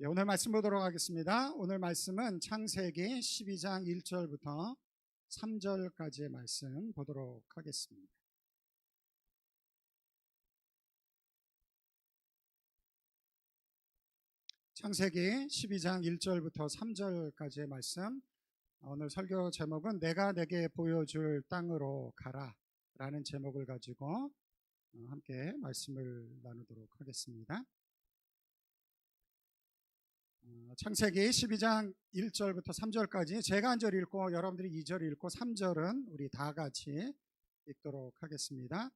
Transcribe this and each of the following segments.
오늘 말씀 보도록 하겠습니다. 오늘 말씀은 창세기 12장 1절부터 3절까지의 말씀 보도록 하겠습니다. 창세기 12장 1절부터 3절까지의 말씀, 오늘 설교 제목은 내가 내게 보여줄 땅으로 가라 라는 제목을 가지고 함께 말씀을 나누도록 하겠습니다. 창세기 12장 1절부터 3절까지 제가 한 절 읽고 여러분들이 2절 읽고 3절은 우리 다 같이 읽도록 하겠습니다.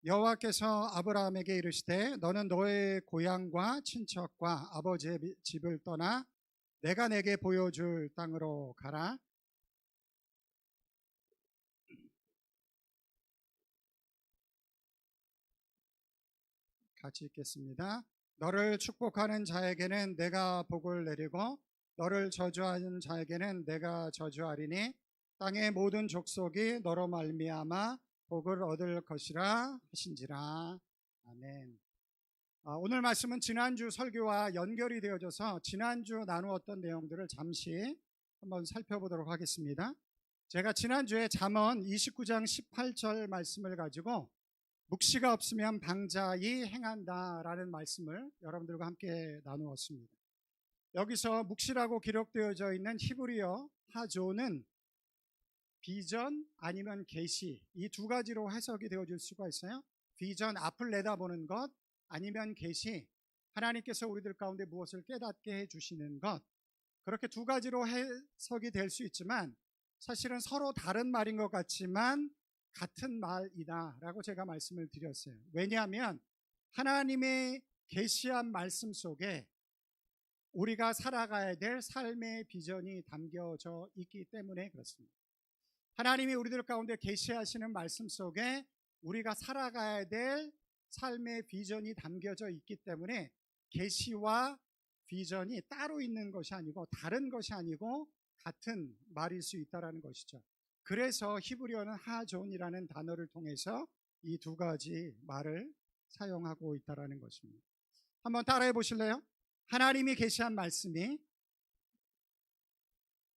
여호와께서 아브라함에게 이르시되 너는 너의 고향과 친척과 아버지의 집을 떠나 내가 내게 보여줄 땅으로 가라. 같이 읽겠습니다. 너를 축복하는 자에게는 내가 복을 내리고 너를 저주하는 자에게는 내가 저주하리니 땅의 모든 족속이 너로 말미암아 복을 얻을 것이라 하신지라. 아멘. 오늘 말씀은 지난주 설교와 연결이 되어져서 지난주 나누었던 내용들을 잠시 한번 살펴보도록 하겠습니다. 제가 지난주에 잠언 29장 18절 말씀을 가지고 묵시가 없으면 방자히 행한다라는 말씀을 여러분들과 함께 나누었습니다. 여기서 묵시라고 기록되어져 있는 히브리어 하조는 비전 아니면 계시, 이 두 가지로 해석이 되어질 수가 있어요. 비전, 앞을 내다보는 것, 아니면 계시, 하나님께서 우리들 가운데 무엇을 깨닫게 해주시는 것, 그렇게 두 가지로 해석이 될 수 있지만 사실은 서로 다른 말인 것 같지만 같은 말이다 라고 제가 말씀을 드렸어요. 왜냐하면 하나님의 계시한 말씀 속에 우리가 살아가야 될 삶의 비전이 담겨져 있기 때문에 그렇습니다. 하나님이 우리들 가운데 계시하시는 말씀 속에 우리가 살아가야 될 삶의 비전이 담겨져 있기 때문에 계시와 비전이 따로 있는 것이 아니고 다른 것이 아니고 같은 말일 수 있다는 것이죠. 그래서 히브리어는 하존이라는 단어를 통해서 이 두 가지 말을 사용하고 있다는 것입니다. 한번 따라해 보실래요? 하나님이 계시한 말씀이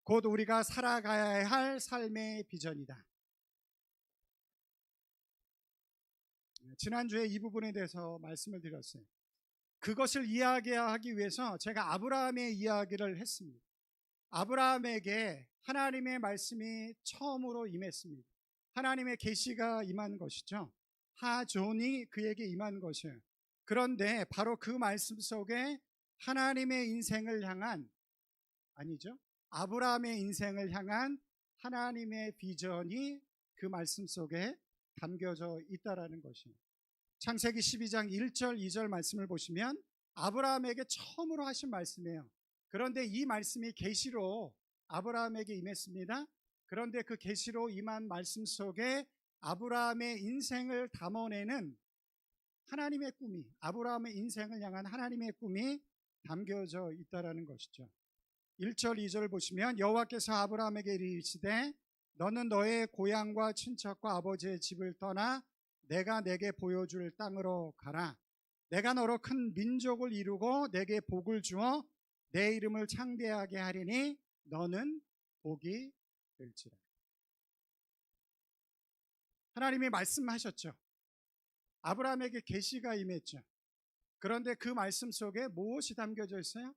곧 우리가 살아가야 할 삶의 비전이다. 지난주에 이 부분에 대해서 말씀을 드렸어요. 그것을 이야기하기 위해서 제가 아브라함의 이야기를 했습니다. 아브라함에게 하나님의 말씀이 처음으로 임했습니다. 하나님의 계시가 임한 것이죠. 하존이 그에게 임한 것이에요. 그런데 바로 그 말씀 속에 하나님의 인생을 향한, 아니죠, 아브라함의 인생을 향한 하나님의 비전이 그 말씀 속에 담겨져 있다는 것이에요. 창세기 12장 1절 2절 말씀을 보시면 아브라함에게 처음으로 하신 말씀이에요. 그런데 이 말씀이 계시로 아브라함에게 임했습니다. 그런데 그 계시로 임한 말씀 속에 아브라함의 인생을 담아내는 하나님의 꿈이, 아브라함의 인생을 향한 하나님의 꿈이 담겨져 있다는 것이죠. 1절 2절 보시면 여호와께서 아브라함에게 이르시되 너는 너의 고향과 친척과 아버지의 집을 떠나 내가 내게 보여줄 땅으로 가라. 내가 너로 큰 민족을 이루고 내게 복을 주어 내 이름을 창대하게 하리니 너는 복이 될지라. 하나님이 말씀하셨죠. 아브라함에게 계시가 임했죠. 그런데 그 말씀 속에 무엇이 담겨져 있어요?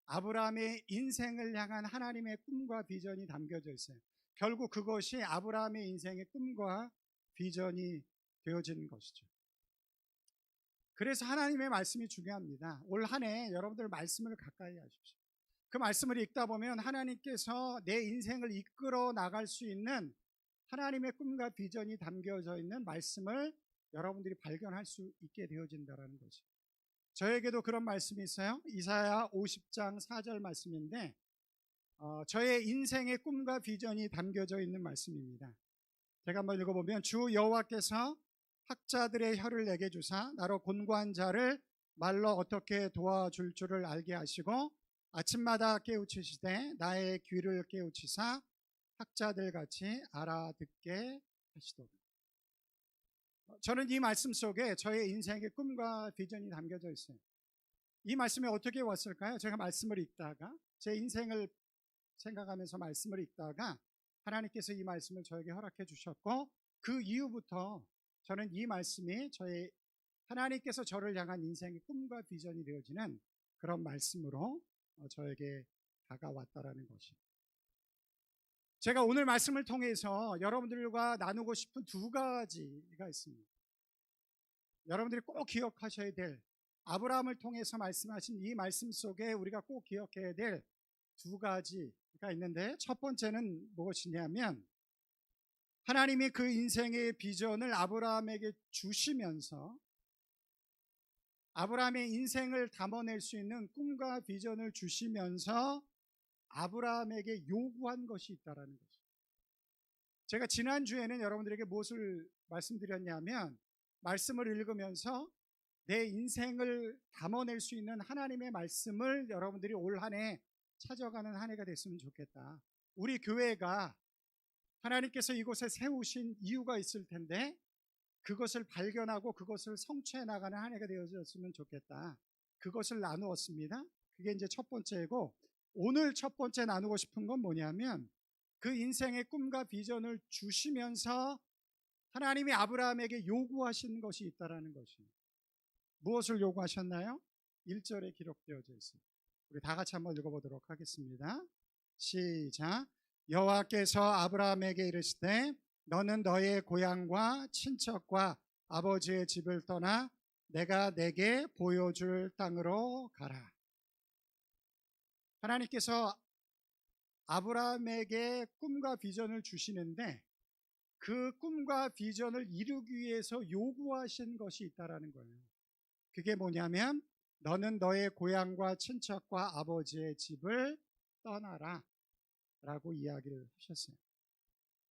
아브라함의 인생을 향한 하나님의 꿈과 비전이 담겨져 있어요. 결국 그것이 아브라함의 인생의 꿈과 비전이 되어지는 것이죠. 그래서 하나님의 말씀이 중요합니다. 올 한 해 여러분들 말씀을 가까이 하십시오. 그 말씀을 읽다 보면 하나님께서 내 인생을 이끌어 나갈 수 있는 하나님의 꿈과 비전이 담겨져 있는 말씀을 여러분들이 발견할 수 있게 되어진다는 거죠. 저에게도 그런 말씀이 있어요. 이사야 50장 4절 말씀인데 저의 인생의 꿈과 비전이 담겨져 있는 말씀입니다. 제가 한번 읽어보면 주 여호와께서 학자들의 혀를 내게 주사 나로 곤고한 자를 말로 어떻게 도와줄 줄을 알게 하시고 아침마다 깨우치시되 나의 귀를 깨우치사 학자들같이 알아듣게 하시도다. 저는 이 말씀 속에 저의 인생의 꿈과 비전이 담겨져 있어요. 이 말씀이 어떻게 왔을까요? 제가 말씀을 읽다가 제 인생을 생각하면서 말씀을 읽다가 하나님께서 이 말씀을 저에게 허락해 주셨고, 그 이후부터 저는 이 말씀이 저의 하나님께서 저를 향한 인생의 꿈과 비전이 되어지는 그런 말씀으로 저에게 다가왔다라는 것입니다. 제가 오늘 말씀을 통해서 여러분들과 나누고 싶은 두 가지가 있습니다. 여러분들이 꼭 기억하셔야 될, 아브라함을 통해서 말씀하신 이 말씀 속에 우리가 꼭 기억해야 될 두 가지가 있는데, 첫 번째는 무엇이냐면 하나님이 그 인생의 비전을 아브라함에게 주시면서 아브라함의 인생을 담아낼 수 있는 꿈과 비전을 주시면서 아브라함에게 요구한 것이 있다라는 거죠. 제가 지난주에는 여러분들에게 무엇을 말씀드렸냐면, 말씀을 읽으면서 내 인생을 담아낼 수 있는 하나님의 말씀을 여러분들이 올 한 해 찾아가는 한 해가 됐으면 좋겠다. 우리 교회가 하나님께서 이곳에 세우신 이유가 있을 텐데 그것을 발견하고 그것을 성취해 나가는 한 해가 되어졌으면 좋겠다. 그것을 나누었습니다. 그게 이제 첫 번째고, 오늘 첫 번째 나누고 싶은 건 뭐냐면 그 인생의 꿈과 비전을 주시면서 하나님이 아브라함에게 요구하신 것이 있다라는 것입니다. 무엇을 요구하셨나요? 1절에 기록되어져 있습니다. 우리 다 같이 한번 읽어보도록 하겠습니다. 시작. 여호와께서 아브라함에게 이르시되 너는 너의 고향과 친척과 아버지의 집을 떠나 내가 내게 보여줄 땅으로 가라. 하나님께서 아브라함에게 꿈과 비전을 주시는데 그 꿈과 비전을 이루기 위해서 요구하신 것이 있다라는 거예요. 그게 뭐냐면 너는 너의 고향과 친척과 아버지의 집을 떠나라 라고 이야기를 하셨어요.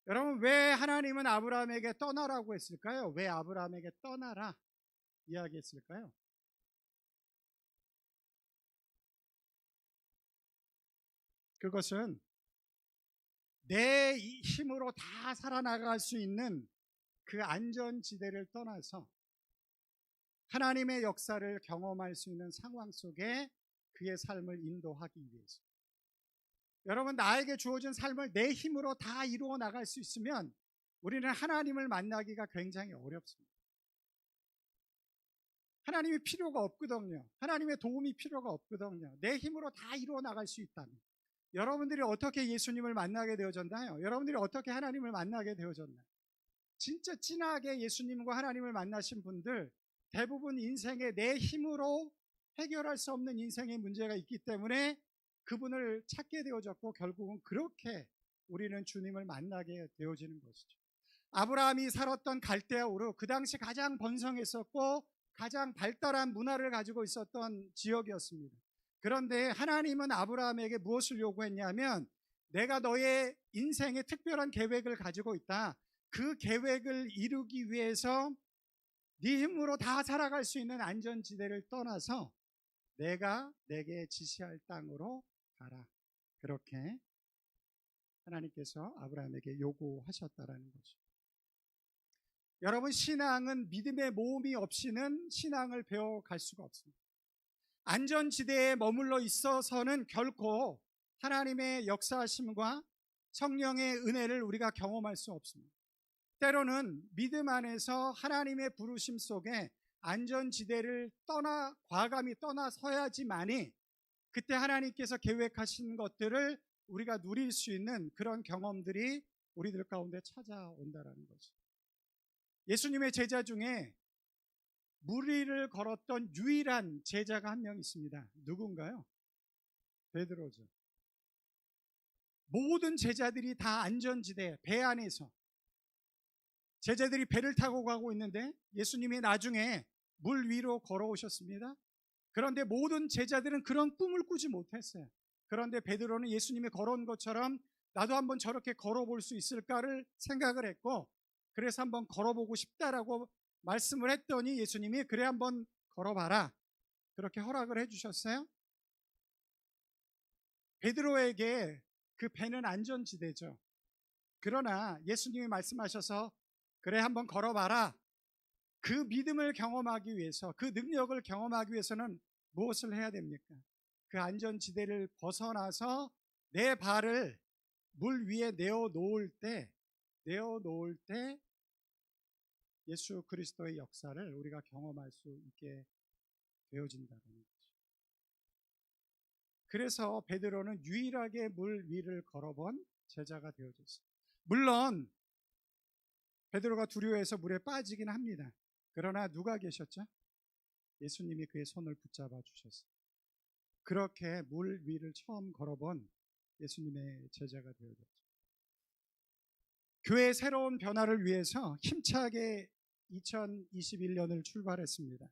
여러분, 왜 하나님은 아브라함에게 떠나라고 했을까요? 왜 아브라함에게 떠나라 이야기했을까요? 그것은 내 힘으로 다 살아나갈 수 있는 그 안전지대를 떠나서 하나님의 역사를 경험할 수 있는 상황 속에 그의 삶을 인도하기 위해서. 여러분, 나에게 주어진 삶을 내 힘으로 다 이루어 나갈 수 있으면 우리는 하나님을 만나기가 굉장히 어렵습니다. 하나님이 필요가 없거든요. 하나님의 도움이 필요가 없거든요. 내 힘으로 다 이루어 나갈 수 있다면. 여러분들이 어떻게 예수님을 만나게 되어졌나요? 여러분들이 어떻게 하나님을 만나게 되어졌나요? 진짜 진하게 예수님과 하나님을 만나신 분들 대부분 인생에 내 힘으로 해결할 수 없는 인생의 문제가 있기 때문에 그분을 찾게 되어졌고, 결국은 그렇게 우리는 주님을 만나게 되어지는 것이죠. 아브라함이 살았던 갈대아 우르, 그 당시 가장 번성했었고 가장 발달한 문화를 가지고 있었던 지역이었습니다. 그런데 하나님은 아브라함에게 무엇을 요구했냐면 내가 너의 인생에 특별한 계획을 가지고 있다. 그 계획을 이루기 위해서 네 힘으로 다 살아갈 수 있는 안전지대를 떠나서 내가 내게 지시할 땅으로 가라. 그렇게 하나님께서 아브라함에게 요구하셨다라는 거죠. 여러분, 신앙은 믿음의 모험이 없이는 신앙을 배워갈 수가 없습니다. 안전지대에 머물러 있어서는 결코 하나님의 역사하심과 성령의 은혜를 우리가 경험할 수 없습니다. 때로는 믿음 안에서 하나님의 부르심 속에 안전지대를 과감히 떠나서야지만이 그때 하나님께서 계획하신 것들을 우리가 누릴 수 있는 그런 경험들이 우리들 가운데 찾아온다라는 거죠. 예수님의 제자 중에 무리를 걸었던 유일한 제자가 한 명 있습니다. 누군가요? 베드로죠. 모든 제자들이 다 안전지대, 배 안에서 제자들이 배를 타고 가고 있는데 예수님이 나중에 물 위로 걸어오셨습니다. 그런데 모든 제자들은 그런 꿈을 꾸지 못했어요. 그런데 베드로는 예수님이 걸어온 것처럼 나도 한번 저렇게 걸어볼 수 있을까를 생각을 했고, 그래서 한번 걸어보고 싶다라고 말씀을 했더니 예수님이 그래 한번 걸어봐라 그렇게 허락을 해주셨어요. 베드로에게 그 배는 안전지대죠. 그러나 예수님이 말씀하셔서 그래 한번 걸어봐라, 그 믿음을 경험하기 위해서, 그 능력을 경험하기 위해서는 무엇을 해야 됩니까? 그 안전지대를 벗어나서 내 발을 물 위에 내어 놓을 때 예수 그리스도의 역사를 우리가 경험할 수 있게 되어진다는 거죠. 그래서 베드로는 유일하게 물 위를 걸어본 제자가 되어졌어요. 물론 베드로가 두려워해서 물에 빠지긴 합니다. 그러나 누가 계셨죠? 예수님이 그의 손을 붙잡아 주셨어요. 그렇게 물 위를 처음 걸어본 예수님의 제자가 되어졌죠. 교회의 새로운 변화를 위해서 힘차게 2021년을 출발했습니다.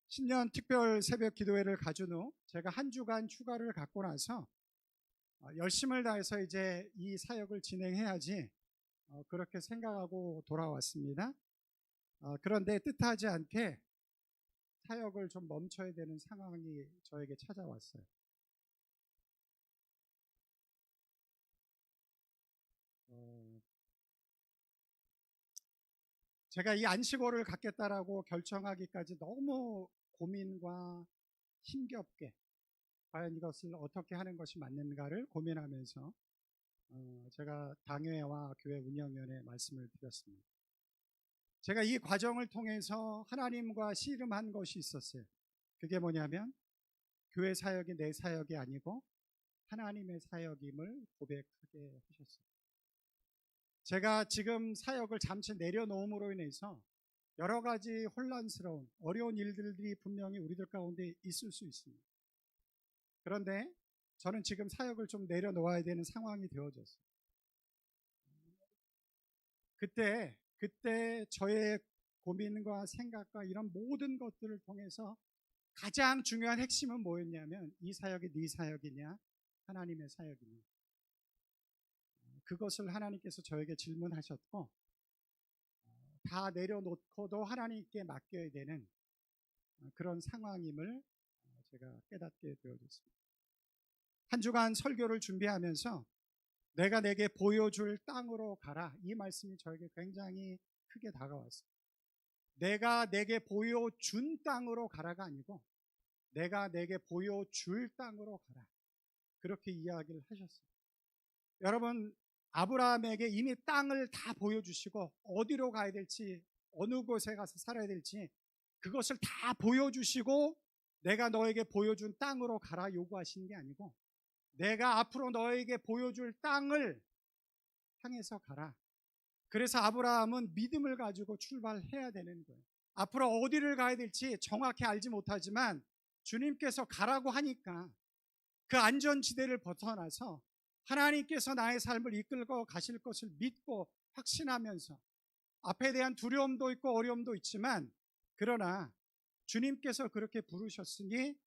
신년 특별 새벽 기도회를 가진 후 제가 한 주간 휴가를 갖고 나서 열심을 다해서 이제 이 사역을 진행해야지 그렇게 생각하고 돌아왔습니다. 그런데 뜻하지 않게 사역을 좀 멈춰야 되는 상황이 저에게 찾아왔어요. 제가 이 안식월을 갖겠다라고 결정하기까지 너무 고민과 힘겹게 과연 이것을 어떻게 하는 것이 맞는가를 고민하면서 제가 당회와 교회 운영위원회에 말씀을 드렸습니다. 제가 이 과정을 통해서 하나님과 씨름한 것이 있었어요. 그게 뭐냐면 교회 사역이 내 사역이 아니고 하나님의 사역임을 고백하게 하셨어요. 제가 지금 사역을 잠시 내려놓음으로 인해서 여러 가지 혼란스러운 어려운 일들이 분명히 우리들 가운데 있을 수 있습니다. 그런데 저는 지금 사역을 좀 내려놓아야 되는 상황이 되어졌어요. 그때 저의 고민과 생각과 이런 모든 것들을 통해서 가장 중요한 핵심은 뭐였냐면 이 사역이 네 사역이냐 하나님의 사역이냐, 그것을 하나님께서 저에게 질문하셨고 다 내려놓고도 하나님께 맡겨야 되는 그런 상황임을 제가 깨닫게 되어졌습니다. 한 주간 설교를 준비하면서 내가 내게 보여줄 땅으로 가라, 이 말씀이 저에게 굉장히 크게 다가왔어요. 내가 내게 보여준 땅으로 가라가 아니고 내가 내게 보여줄 땅으로 가라, 그렇게 이야기를 하셨어요. 여러분, 아브라함에게 이미 땅을 다 보여주시고 어디로 가야 될지, 어느 곳에 가서 살아야 될지 그것을 다 보여주시고 내가 너에게 보여준 땅으로 가라 요구하시는 게 아니고 내가 앞으로 너에게 보여줄 땅을 향해서 가라. 그래서 아브라함은 믿음을 가지고 출발해야 되는 거예요. 앞으로 어디를 가야 될지 정확히 알지 못하지만 주님께서 가라고 하니까 그 안전지대를 벗어나서 하나님께서 나의 삶을 이끌고 가실 것을 믿고 확신하면서 앞에 대한 두려움도 있고 어려움도 있지만 그러나 주님께서 그렇게 부르셨으니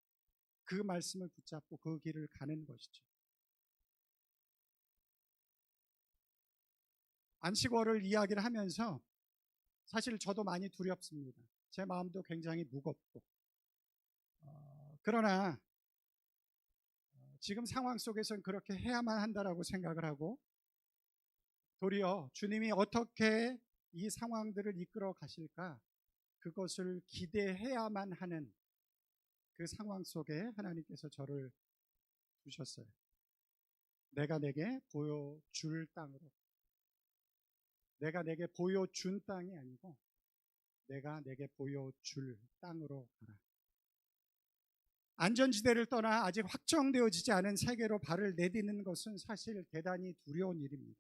그 말씀을 붙잡고 그 길을 가는 것이죠. 안식월을 이야기를 하면서 사실 저도 많이 두렵습니다. 제 마음도 굉장히 무겁고 그러나 지금 상황 속에서는 그렇게 해야만 한다라고 생각을 하고 도리어 주님이 어떻게 이 상황들을 이끌어 가실까 그것을 기대해야만 하는 그 상황 속에 하나님께서 저를 두셨어요. 내가 내게 보여줄 땅으로, 내가 내게 보여준 땅이 아니고 내가 내게 보여줄 땅으로 가라. 안전지대를 떠나 아직 확정되어지지 않은 세계로 발을 내딛는 것은 사실 대단히 두려운 일입니다.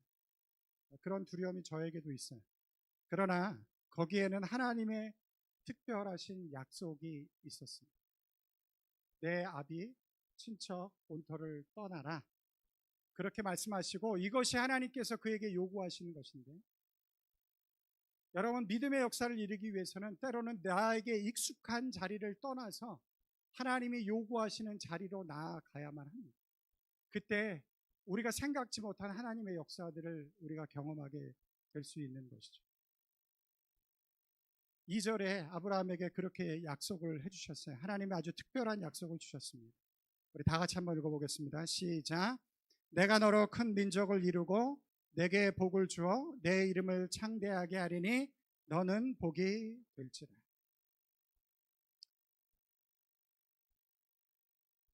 그런 두려움이 저에게도 있어요. 그러나 거기에는 하나님의 특별하신 약속이 있었습니다. 내 아비 친척 본토를 떠나라, 그렇게 말씀하시고 이것이 하나님께서 그에게 요구하시는 것인데, 여러분, 믿음의 역사를 이루기 위해서는 때로는 나에게 익숙한 자리를 떠나서 하나님이 요구하시는 자리로 나아가야만 합니다. 그때 우리가 생각지 못한 하나님의 역사들을 우리가 경험하게 될 수 있는 것이죠. 2절에 아브라함에게 그렇게 약속을 해주셨어요. 하나님이 아주 특별한 약속을 주셨습니다. 우리 다 같이 한번 읽어보겠습니다. 시작. 내가 너로 큰 민족을 이루고 내게 복을 주어 내 이름을 창대하게 하리니 너는 복이 될지라.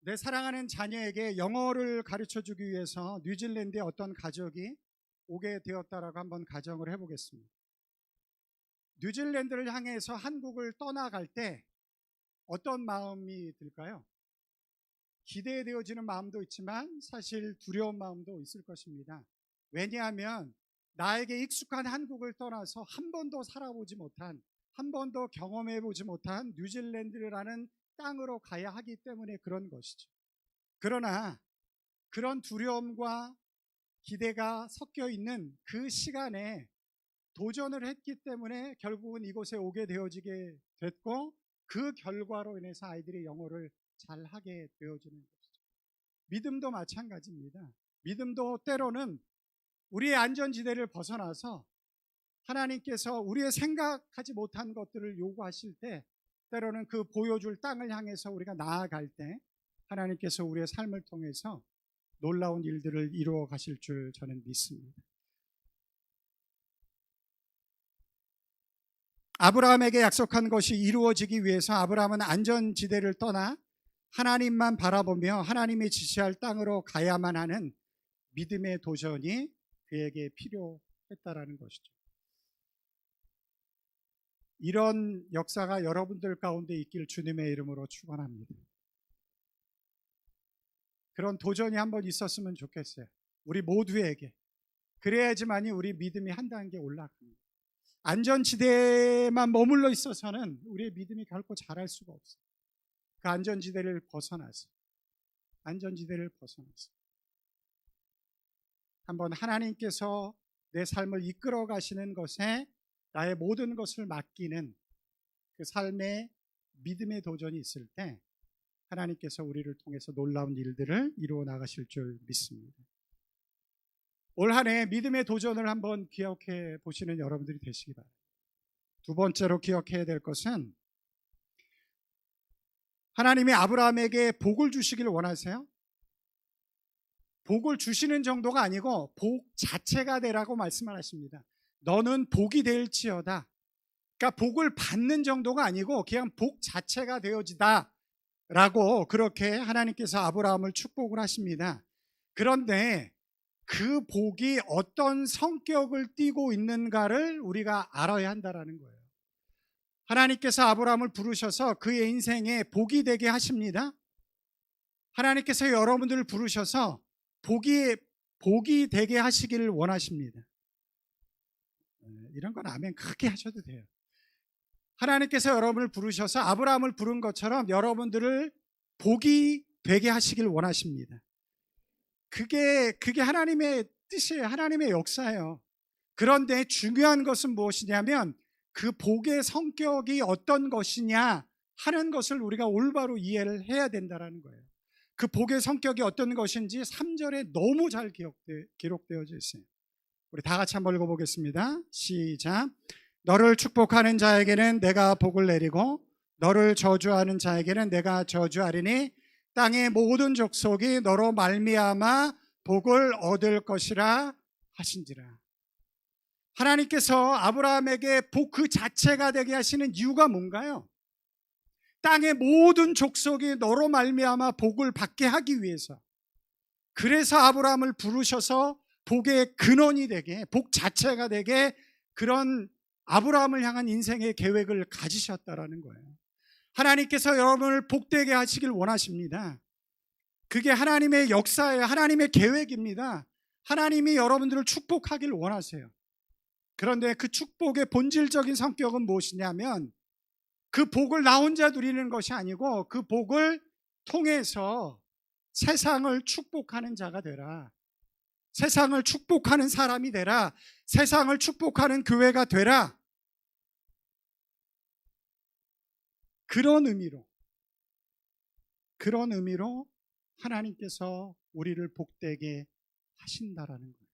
내 사랑하는 자녀에게 영어를 가르쳐 주기 위해서 뉴질랜드의 어떤 가족이 오게 되었다라고 한번 가정을 해보겠습니다. 뉴질랜드를 향해서 한국을 떠나갈 때 어떤 마음이 들까요? 기대되어지는 마음도 있지만 사실 두려운 마음도 있을 것입니다. 왜냐하면 나에게 익숙한 한국을 떠나서 한 번도 살아보지 못한, 한 번도 경험해보지 못한 뉴질랜드라는 땅으로 가야 하기 때문에 그런 것이죠. 그러나 그런 두려움과 기대가 섞여 있는 그 시간에 도전을 했기 때문에 결국은 이곳에 오게 되어지게 됐고, 그 결과로 인해서 아이들이 영어를 잘하게 되어지는 것이죠. 믿음도 마찬가지입니다. 믿음도 때로는 우리의 안전지대를 벗어나서 하나님께서 우리의 생각하지 못한 것들을 요구하실 때, 때로는 그 보여줄 땅을 향해서 우리가 나아갈 때 하나님께서 우리의 삶을 통해서 놀라운 일들을 이루어 가실 줄 저는 믿습니다. 아브라함에게 약속한 것이 이루어지기 위해서 아브라함은 안전지대를 떠나 하나님만 바라보며 하나님이 지시할 땅으로 가야만 하는 믿음의 도전이 그에게 필요했다라는 것이죠. 이런 역사가 여러분들 가운데 있길 주님의 이름으로 축원합니다. 그런 도전이 한번 있었으면 좋겠어요. 우리 모두에게. 그래야지만이 우리 믿음이 한 단계 올라갑니다. 안전지대에만 머물러 있어서는 우리의 믿음이 결코 자랄 수가 없어요. 그 안전지대를 벗어나서 한번 하나님께서 내 삶을 이끌어 가시는 것에 나의 모든 것을 맡기는 그 삶의 믿음의 도전이 있을 때 하나님께서 우리를 통해서 놀라운 일들을 이루어 나가실 줄 믿습니다. 올 한 해 믿음의 도전을 한번 기억해 보시는 여러분들이 되시기 바랍니다. 두 번째로 기억해야 될 것은, 하나님이 아브라함에게 복을 주시길 원하세요? 복을 주시는 정도가 아니고 복 자체가 되라고 말씀을 하십니다. 너는 복이 될지어다. 그러니까 복을 받는 정도가 아니고 그냥 복 자체가 되어지다 라고 그렇게 하나님께서 아브라함을 축복을 하십니다. 그런데 그 복이 어떤 성격을 띠고 있는가를 우리가 알아야 한다는 거예요. 하나님께서 아브라함을 부르셔서 그의 인생에 복이 되게 하십니다. 하나님께서 여러분들을 부르셔서 복이 되게 하시기를 원하십니다. 이런 건 아멘 크게 하셔도 돼요. 하나님께서 여러분을 부르셔서 아브라함을 부른 것처럼 여러분들을 복이 되게 하시길 원하십니다. 그게 하나님의 뜻이에요. 하나님의 역사예요. 그런데 중요한 것은 무엇이냐면 그 복의 성격이 어떤 것이냐 하는 것을 우리가 올바로 이해를 해야 된다는 거예요. 그 복의 성격이 어떤 것인지 3절에 너무 잘 기록되어져 있어요. 우리 다 같이 한번 읽어보겠습니다. 시작. 너를 축복하는 자에게는 내가 복을 내리고 너를 저주하는 자에게는 내가 저주하리니 땅의 모든 족속이 너로 말미암아 복을 얻을 것이라 하신지라. 하나님께서 아브라함에게 복 그 자체가 되게 하시는 이유가 뭔가요? 땅의 모든 족속이 너로 말미암아 복을 받게 하기 위해서. 그래서 아브라함을 부르셔서 복의 근원이 되게, 복 자체가 되게 그런 아브라함을 향한 인생의 계획을 가지셨다라는 거예요. 하나님께서 여러분을 복되게 하시길 원하십니다. 그게 하나님의 역사예요. 하나님의 계획입니다. 하나님이 여러분들을 축복하길 원하세요. 그런데 그 축복의 본질적인 성격은 무엇이냐면 그 복을 나 혼자 누리는 것이 아니고 그 복을 통해서 세상을 축복하는 자가 되라. 세상을 축복하는 사람이 되라. 세상을 축복하는 교회가 되라. 그런 의미로 하나님께서 우리를 복되게 하신다라는 거예요.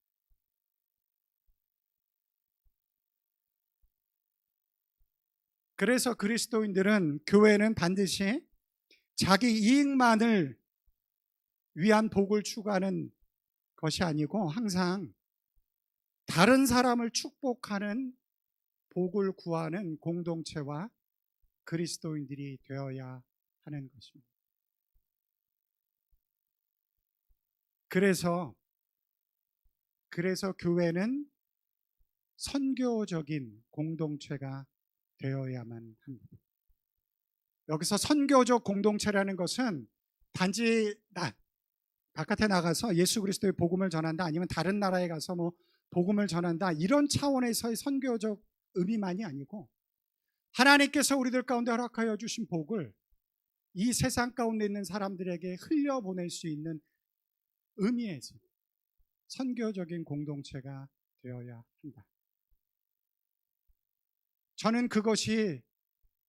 그래서 그리스도인들은, 교회는 반드시 자기 이익만을 위한 복을 추구하는 것이 아니고 항상 다른 사람을 축복하는 복을 구하는 공동체와 그리스도인들이 되어야 하는 것입니다. 그래서 교회는 선교적인 공동체가 되어야만 합니다. 여기서 선교적 공동체라는 것은 단지 바깥에 나가서 예수 그리스도의 복음을 전한다, 아니면 다른 나라에 가서 복음을 전한다, 이런 차원에서의 선교적 의미만이 아니고, 하나님께서 우리들 가운데 허락하여 주신 복을 이 세상 가운데 있는 사람들에게 흘려보낼 수 있는 의미에서 선교적인 공동체가 되어야 한다. 저는 그것이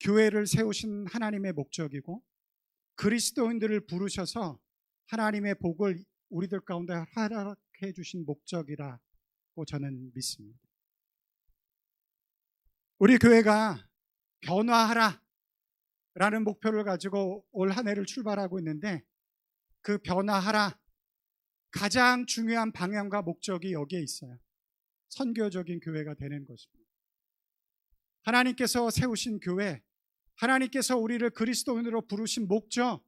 교회를 세우신 하나님의 목적이고, 그리스도인들을 부르셔서 하나님의 복을 우리들 가운데 허락해 주신 목적이라고 저는 믿습니다. 우리 교회가 변화하라 라는 목표를 가지고 올 한 해를 출발하고 있는데, 그 변화하라, 가장 중요한 방향과 목적이 여기에 있어요. 선교적인 교회가 되는 것입니다. 하나님께서 세우신 교회, 하나님께서 우리를 그리스도인으로 부르신 목적,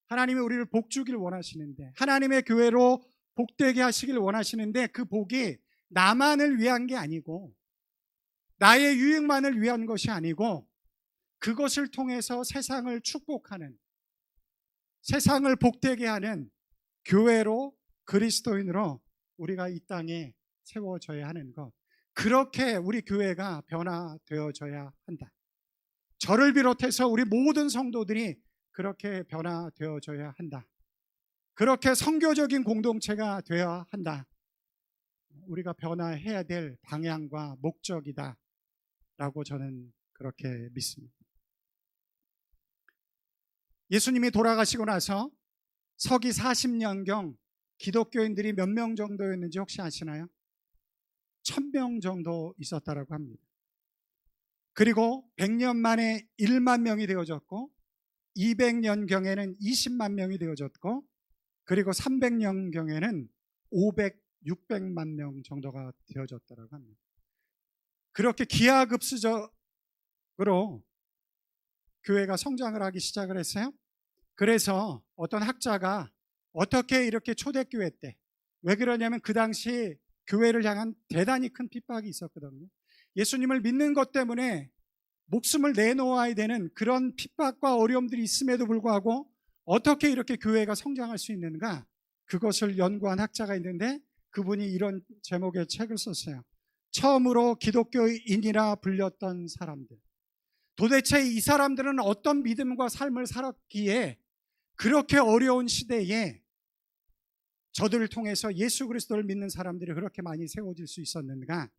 하나님이 우리를 복 주길 원하시는데, 하나님의 교회로 복되게 하시길 원하시는데, 그 복이 나만을 위한 게 아니고, 나의 유익만을 위한 것이 아니고, 그것을 통해서 세상을 축복하는, 세상을 복되게 하는 교회로, 그리스도인으로 우리가 이 땅에 세워져야 하는 것, 그렇게 우리 교회가 변화되어져야 한다. 저를 비롯해서 우리 모든 성도들이 그렇게 변화되어져야 한다. 그렇게 선교적인 공동체가 되어야 한다. 우리가 변화해야 될 방향과 목적이다 라고 저는 그렇게 믿습니다. 예수님이 돌아가시고 나서 서기 40년경 기독교인들이 몇 명 정도였는지 혹시 아시나요? 1000명 정도 있었다라고 합니다. 그리고 100년 만에 1만 명이 되어졌고, 200년경에는 20만 명이 되어졌고, 그리고 300년경에는 600만 명 정도가 되어졌다라고 합니다. 그렇게 기하급수적으로 교회가 성장을 하기 시작을 했어요. 그래서 어떤 학자가 어떻게 이렇게 초대교회 때, 왜 그러냐면 그 당시 교회를 향한 대단히 큰 핍박이 있었거든요. 예수님을 믿는 것 때문에 목숨을 내놓아야 되는 그런 핍박과 어려움들이 있음에도 불구하고 어떻게 이렇게 교회가 성장할 수 있는가, 그것을 연구한 학자가 있는데, 그분이 이런 제목의 책을 썼어요. 처음으로 기독교인이라 불렸던 사람들. 도대체 이 사람들은 어떤 믿음과 삶을 살았기에 그렇게 어려운 시대에 저들을 통해서 예수 그리스도를 믿는 사람들이 그렇게 많이 세워질 수 있었는가?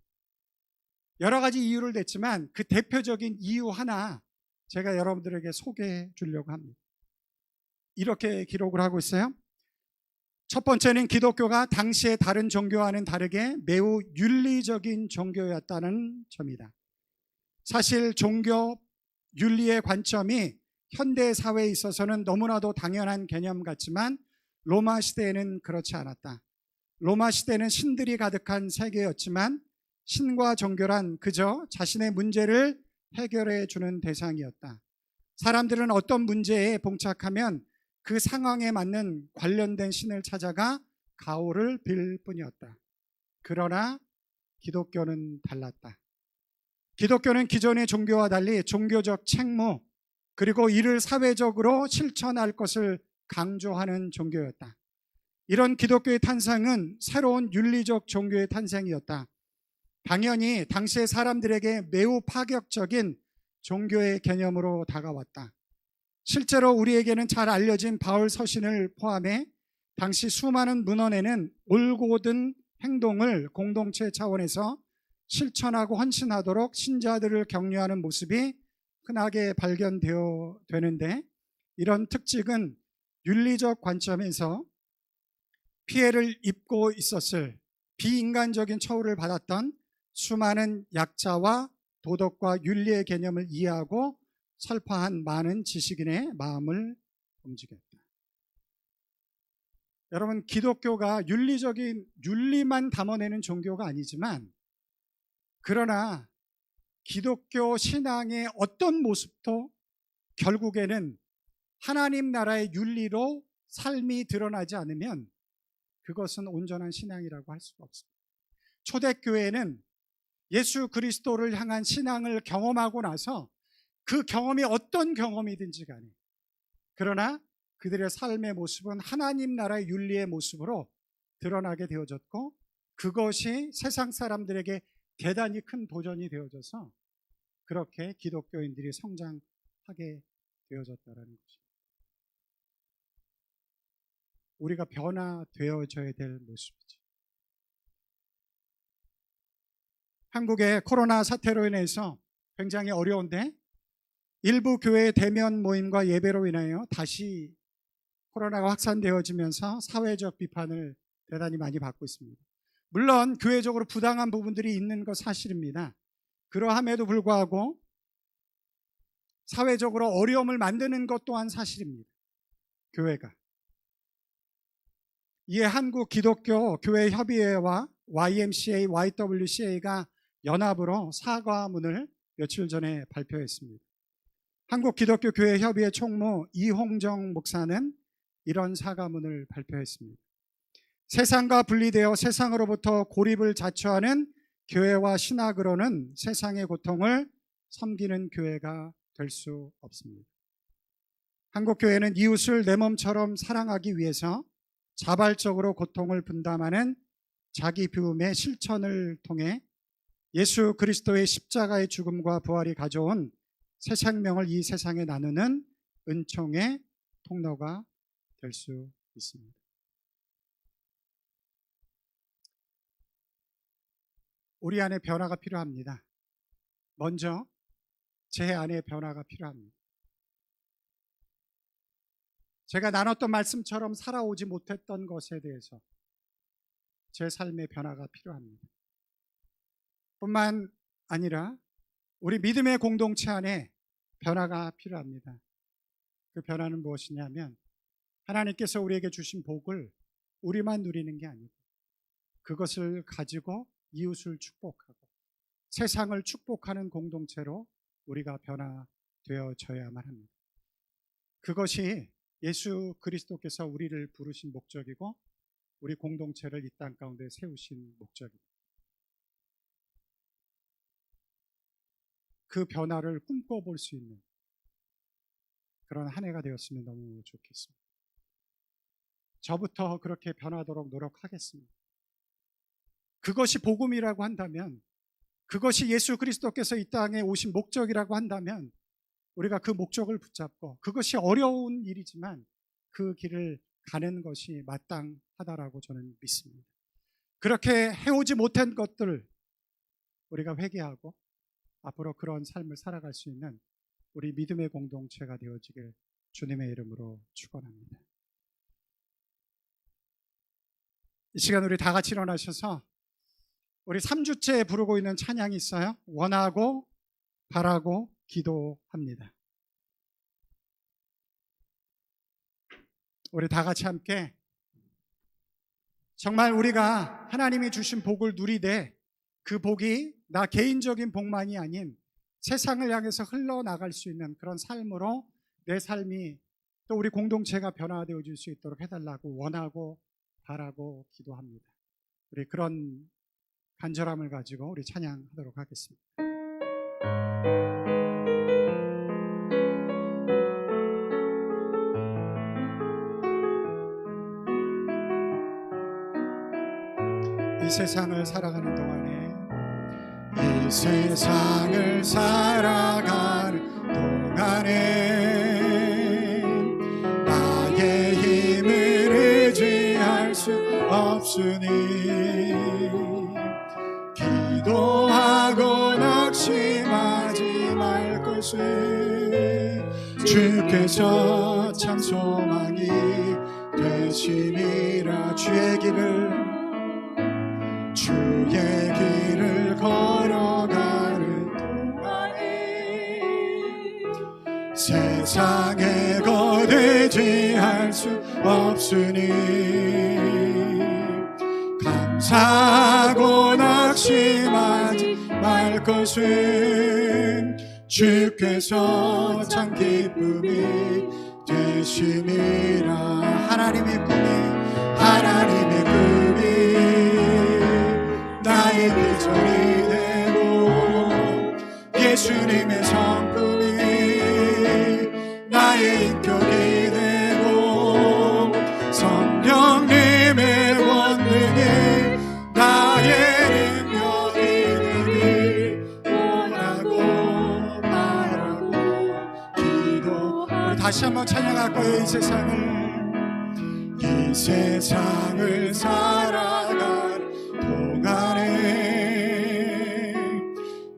여러 가지 이유를 댔지만 그 대표적인 이유 하나 제가 여러분들에게 소개해 주려고 합니다. 이렇게 기록을 하고 있어요. 첫 번째는 기독교가 당시의 다른 종교와는 다르게 매우 윤리적인 종교였다는 점이다. 사실 종교 윤리의 관점이 현대 사회에 있어서는 너무나도 당연한 개념 같지만 로마 시대에는 그렇지 않았다. 로마 시대는 신들이 가득한 세계였지만 신과 종교란 그저 자신의 문제를 해결해 주는 대상이었다. 사람들은 어떤 문제에 봉착하면 그 상황에 맞는 관련된 신을 찾아가 가호를 빌 뿐이었다. 그러나 기독교는 달랐다. 기독교는 기존의 종교와 달리 종교적 책무, 그리고 이를 사회적으로 실천할 것을 강조하는 종교였다. 이런 기독교의 탄생은 새로운 윤리적 종교의 탄생이었다. 당연히 당시의 사람들에게 매우 파격적인 종교의 개념으로 다가왔다. 실제로 우리에게는 잘 알려진 바울 서신을 포함해 당시 수많은 문헌에는 올곧은 행동을 공동체 차원에서 실천하고 헌신하도록 신자들을 격려하는 모습이 흔하게 발견되는데, 이런 특징은 윤리적 관점에서 피해를 입고 있었을 비인간적인 처우를 받았던 수많은 약자와 도덕과 윤리의 개념을 이해하고 설파한 많은 지식인의 마음을 움직였다. 여러분, 기독교가 윤리만 담아내는 종교가 아니지만, 그러나 기독교 신앙의 어떤 모습도 결국에는 하나님 나라의 윤리로 삶이 드러나지 않으면 그것은 온전한 신앙이라고 할 수가 없습니다. 초대교회는 예수 그리스도를 향한 신앙을 경험하고 나서 그 경험이 어떤 경험이든지 간에, 그러나 그들의 삶의 모습은 하나님 나라의 윤리의 모습으로 드러나게 되어졌고, 그것이 세상 사람들에게 대단히 큰 도전이 되어져서 그렇게 기독교인들이 성장하게 되어졌다는 것입니다. 우리가 변화되어져야 될 모습이죠. 한국의 코로나 사태로 인해서 굉장히 어려운데, 일부 교회의 대면 모임과 예배로 인하여 다시 코로나가 확산되어지면서 사회적 비판을 대단히 많이 받고 있습니다. 물론 교회적으로 부당한 부분들이 있는 것 사실입니다. 그러함에도 불구하고 사회적으로 어려움을 만드는 것 또한 사실입니다. 교회가. 이에 한국 기독교 교회 협의회와 YMCA, YWCA가 연합으로 사과문을 며칠 전에 발표했습니다. 한국 기독교 교회 협의회 총무 이홍정 목사는 이런 사과문을 발표했습니다. 세상과 분리되어 세상으로부터 고립을 자초하는 교회와 신학으로는 세상의 고통을 섬기는 교회가 될 수 없습니다. 한국 교회는 이웃을 내 몸처럼 사랑하기 위해서 자발적으로 고통을 분담하는 자기 비움의 실천을 통해 예수 그리스도의 십자가의 죽음과 부활이 가져온 새 생명을 이 세상에 나누는 은총의 통로가 될 수 있습니다. 우리 안에 변화가 필요합니다. 먼저 제 안에 변화가 필요합니다. 제가 나눴던 말씀처럼 살아오지 못했던 것에 대해서 제 삶의 변화가 필요합니다. 뿐만 아니라 우리 믿음의 공동체 안에 변화가 필요합니다. 그 변화는 무엇이냐면, 하나님께서 우리에게 주신 복을 우리만 누리는 게 아니고 그것을 가지고 이웃을 축복하고 세상을 축복하는 공동체로 우리가 변화되어져야만 합니다. 그것이 예수 그리스도께서 우리를 부르신 목적이고 우리 공동체를 이 땅 가운데 세우신 목적입니다. 그 변화를 꿈꿔볼 수 있는 그런 한 해가 되었으면 너무 좋겠습니다. 저부터 그렇게 변하도록 노력하겠습니다. 그것이 복음이라고 한다면, 그것이 예수 그리스도께서 이 땅에 오신 목적이라고 한다면 우리가 그 목적을 붙잡고, 그것이 어려운 일이지만 그 길을 가는 것이 마땅하다라고 저는 믿습니다. 그렇게 해오지 못한 것들을 우리가 회개하고 앞으로 그런 삶을 살아갈 수 있는 우리 믿음의 공동체가 되어지길 주님의 이름으로 축원합니다. 이 시간 우리 다 같이 일어나셔서 우리 3주째 부르고 있는 찬양이 있어요. 원하고 바라고 기도합니다. 우리 다 같이 함께 정말 우리가 하나님이 주신 복을 누리되 그 복이 나 개인적인 복만이 아닌 세상을 향해서 흘러나갈 수 있는 그런 삶으로 내 삶이 또 우리 공동체가 변화되어질 수 있도록 해달라고 원하고 바라고 기도합니다. 우리 그런 간절함을 가지고 우리 찬양하도록 하겠습니다. 이 세상을 살아가는 동안에, 이 세상을 살아가는 동안에 나의 힘을 의지할 수 없으니 기도하고 낙심하지 말 것을 주께서 참 소망이 되시니라. 주의 길을 걸어가는 동안에 세상에 거두지 수 없으니 감사하고 낙심하지 말 것은 주께서 참 기쁨이 되시니라. 하나님의 꿈이 이 세상을 살아갈 동안에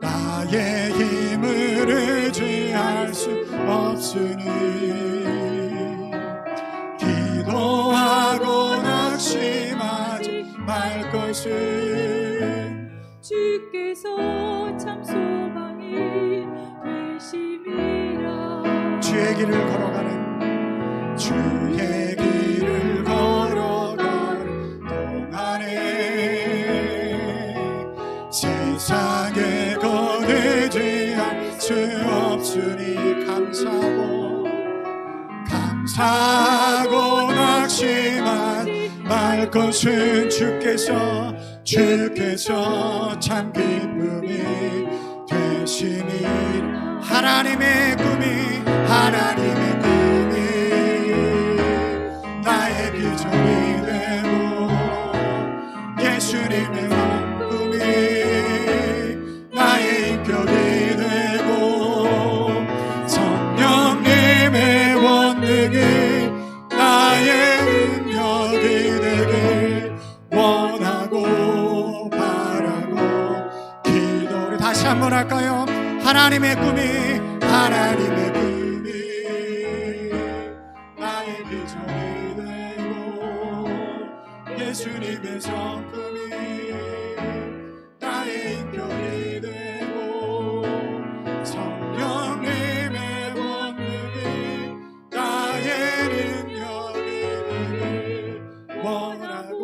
나의 힘을 의지할 수 없으니 기도하고 낙심하지 말 것을 주께서 참 소망이 되심이라. 주의 길을 걸어가는 동안에 세상에 거느지할 수 없으니 감사하고 낙심하지 말 것은 주께서 참 기쁨이 되시니 하나님의 꿈이 나의 비전이 되고 예수님의 꿈이 나의 인격이 되고 성령님의 원능이 나의 능력이 되길 원하고 바라고 기도를 다시 한번 할까요? 하나님의 꿈이 나의 비전이 되고 예수님의 성품이 나의 인격이 되고 성령님의 원능이 나의 능력이 되길 원하고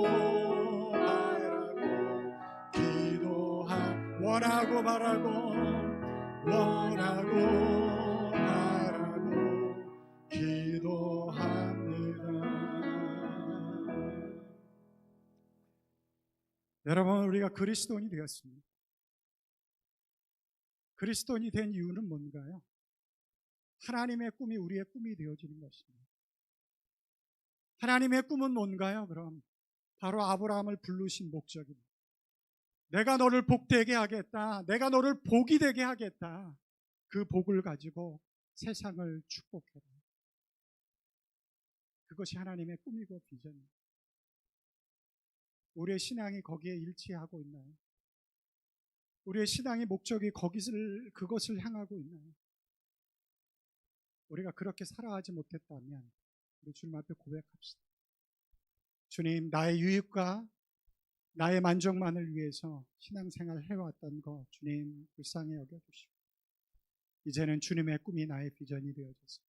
바라고 기도합니다. 여러분, 우리가 그리스도인이 되었습니다. 그리스도인이 된 이유는 뭔가요? 하나님의 꿈이 우리의 꿈이 되어지는 것입니다. 하나님의 꿈은 뭔가요? 그럼 바로 아브라함을 부르신 목적입니다. 내가 너를 복되게 하겠다. 내가 너를 복이 되게 하겠다. 그 복을 가지고 세상을 축복해라. 그것이 하나님의 꿈이고 비전입니다. 우리의 신앙이 거기에 일치하고 있나요? 우리의 신앙의 목적이 그것을 향하고 있나요? 우리가 그렇게 살아가지 못했다면 우리 주님 앞에 고백합시다. 주님, 나의 유익과 나의 만족만을 위해서 신앙생활을 해왔던 것 주님 불쌍히 여겨주시고 이제는 주님의 꿈이 나의 비전이 되어져서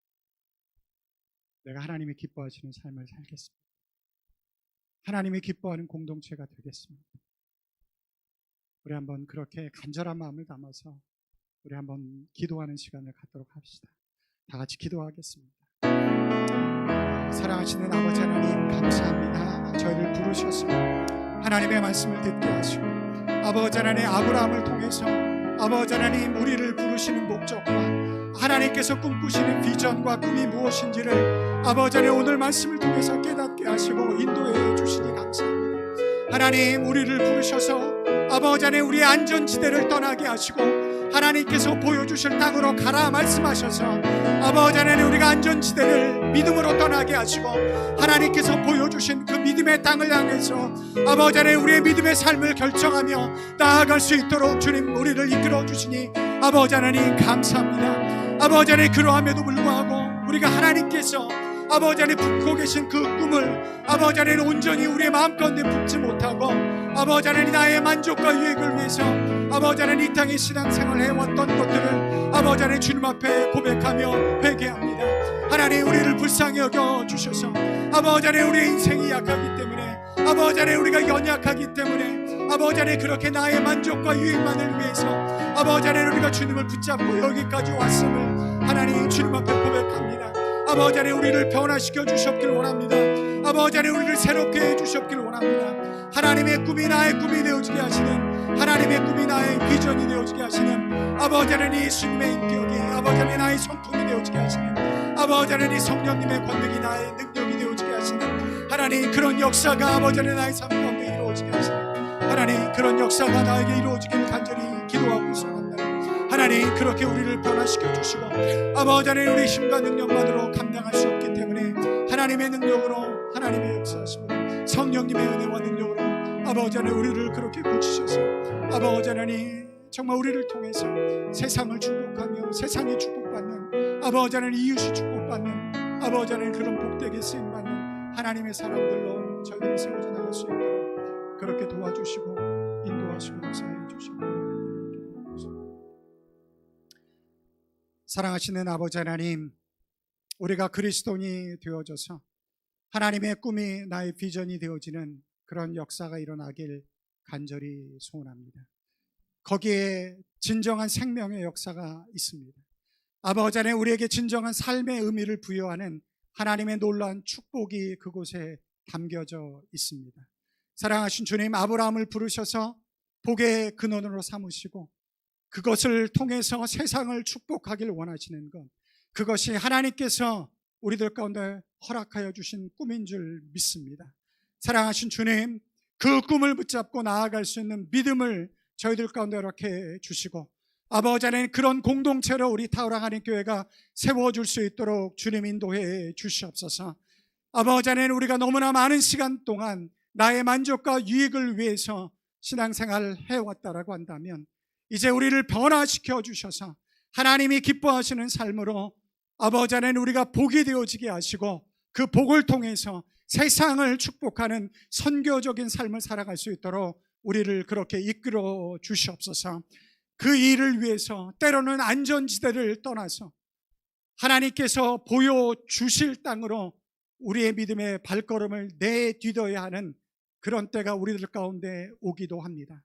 내가 하나님이 기뻐하시는 삶을 살겠습니다. 하나님이 기뻐하는 공동체가 되겠습니다. 우리 한번 그렇게 간절한 마음을 담아서 우리 한번 기도하는 시간을 갖도록 합시다. 다 같이 기도하겠습니다. 사랑하시는 아버지 하나님 감사합니다. 저희를 부르셔서 하나님의 말씀을 듣게 하시고 아버지 하나님 아브라함을 통해서 아버지 하나님 우리를 부르시는 목적과 하나님께서 꿈꾸시는 비전과 꿈이 무엇인지를 아버지 하나님 오늘 말씀을 통해서 깨닫게 하시고 인도해 주시니 감사합니다. 하나님 우리를 부르셔서 아버지 하나님 우리의 안전지대를 떠나게 하시고 하나님께서 보여주실 땅으로 가라 말씀하셔서 아버지 하나님 우리가 안전지대를 믿음으로 떠나게 하시고 하나님께서 보여주신 그 믿음의 땅을 향해서 아버지 하나님 우리의 믿음의 삶을 결정하며 나아갈 수 있도록 주님 우리를 이끌어 주시니 아버지 하나님 감사합니다. 아버지 하나님 그러함에도 불구하고 우리가 하나님께서 아버지 하나님 품고 계신 그 꿈을 아버지 하나님 온전히 우리의 마음 가운데 품지 못하고 아버지 하나님 나의 만족과 유익을 위해서 아버지 하나님 이 땅에 신앙생활을 해왔던 것들을 아버지 하나님 주님 앞에 고백하며 회개합니다. 하나님 우리를 불쌍히 여겨주셔서 아버지 하나님 우리의 인생이 약하기 때문에 아버지 하나님 우리가 연약하기 때문에 아버지 하나님 그렇게 나의 만족과 유익만을 위해서 아버지 하나님 우리가 주님을 붙잡고 여기까지 왔음을 하나님 주님 앞에 고백합니다. 아버지 하나님 우리를 변화시켜 주셨길 원합니다. 아버지 하나님 우리를 새롭게 해주셨길 원합니다. 하나님의 꿈이 나의 꿈이 되어지게 하시는 하나님의 꿈이 나의 비전이 되어지게 하시는 아버지 하나님 예수님의 인격이 아버지 하나님 나의 성품이 되어지게 하시는 아버지 하나님 성령님의 권능이 나의 능력이 되어지게 하시는 하나님 그런 역사가 아버지 하나님 나의 삶 가운데 이루어지게 하시는 하나님 그런 역사가 나에게 이루어지길 간절히 기도하고 소원합니다. 하나님 그렇게 우리를 변화시켜 주시고 아버지 하나님 우리 힘과 능력만으로 감당할 수 없기 때문에 하나님의 능력으로, 하나님의 역사하심으로, 성령님의 은혜와 능력으로 아버지 하나님 우리를 그렇게 고치셔서 아버지 하나님 정말 우리를 통해서 세상을 축복하며 세상이 축복받는, 아버지 하나님 이웃이 축복받는, 아버지 하나님 그런 복되게 쓰임받는 하나님의 사람들로 저희들이 세워져 나갈 수 있도록 그렇게 도와주시고 인도하시고 역사해 주시고. 사랑하시는 아버지 하나님, 우리가 그리스도인이 되어져서 하나님의 꿈이 나의 비전이 되어지는 그런 역사가 일어나길 간절히 소원합니다. 거기에 진정한 생명의 역사가 있습니다. 아버지 하나님, 우리에게 진정한 삶의 의미를 부여하는 하나님의 놀라운 축복이 그곳에 담겨져 있습니다. 사랑하신 주님, 아브라함을 부르셔서 복의 근원으로 삼으시고 그것을 통해서 세상을 축복하길 원하시는 것, 그것이 하나님께서 우리들 가운데 허락하여 주신 꿈인 줄 믿습니다. 사랑하신 주님, 그 꿈을 붙잡고 나아갈 수 있는 믿음을 저희들 가운데 이렇게 주시고 아버지 하나님 그런 공동체로 우리 타오랑 하나님 교회가 세워줄 수 있도록 주님 인도해 주시옵소서. 아버지 하나님, 우리가 너무나 많은 시간 동안 나의 만족과 유익을 위해서 신앙생활을 해왔다라고 한다면 이제 우리를 변화시켜 주셔서 하나님이 기뻐하시는 삶으로 아버지 하나님 우리가 복이 되어지게 하시고 그 복을 통해서 세상을 축복하는 선교적인 삶을 살아갈 수 있도록 우리를 그렇게 이끌어 주시옵소서. 그 일을 위해서 때로는 안전지대를 떠나서 하나님께서 보여주실 땅으로 우리의 믿음의 발걸음을 내딛어야 하는 그런 때가 우리들 가운데 오기도 합니다.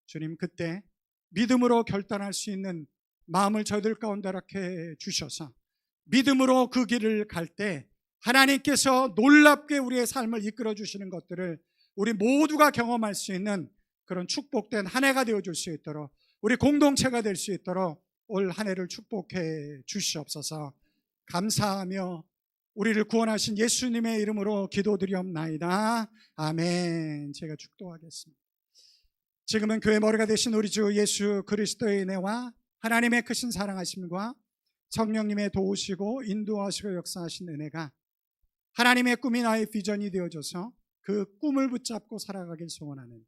주님, 그때 믿음으로 결단할 수 있는 마음을 저희들 가운데 이렇게 주셔서 믿음으로 그 길을 갈 때 하나님께서 놀랍게 우리의 삶을 이끌어 주시는 것들을 우리 모두가 경험할 수 있는 그런 축복된 한 해가 되어줄 수 있도록, 우리 공동체가 될 수 있도록 올 한 해를 축복해 주시옵소서. 감사하며 우리를 구원하신 예수님의 이름으로 기도드리옵나이다. 아멘. 제가 축도하겠습니다. 지금은 교회 머리가 되신 우리 주 예수 그리스도의 은혜와 하나님의 크신 사랑하심과 성령님의 도우시고 인도하시고 역사하신 은혜가 하나님의 꿈이 나의 비전이 되어져서 그 꿈을 붙잡고 살아가길 소원하는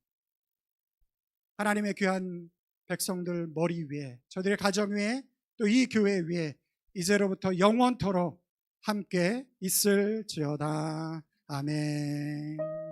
하나님의 귀한 백성들 머리 위에, 저들의 가정 위에, 또 이 교회 위에 이제로부터 영원토록 함께 있을지어다. 아멘.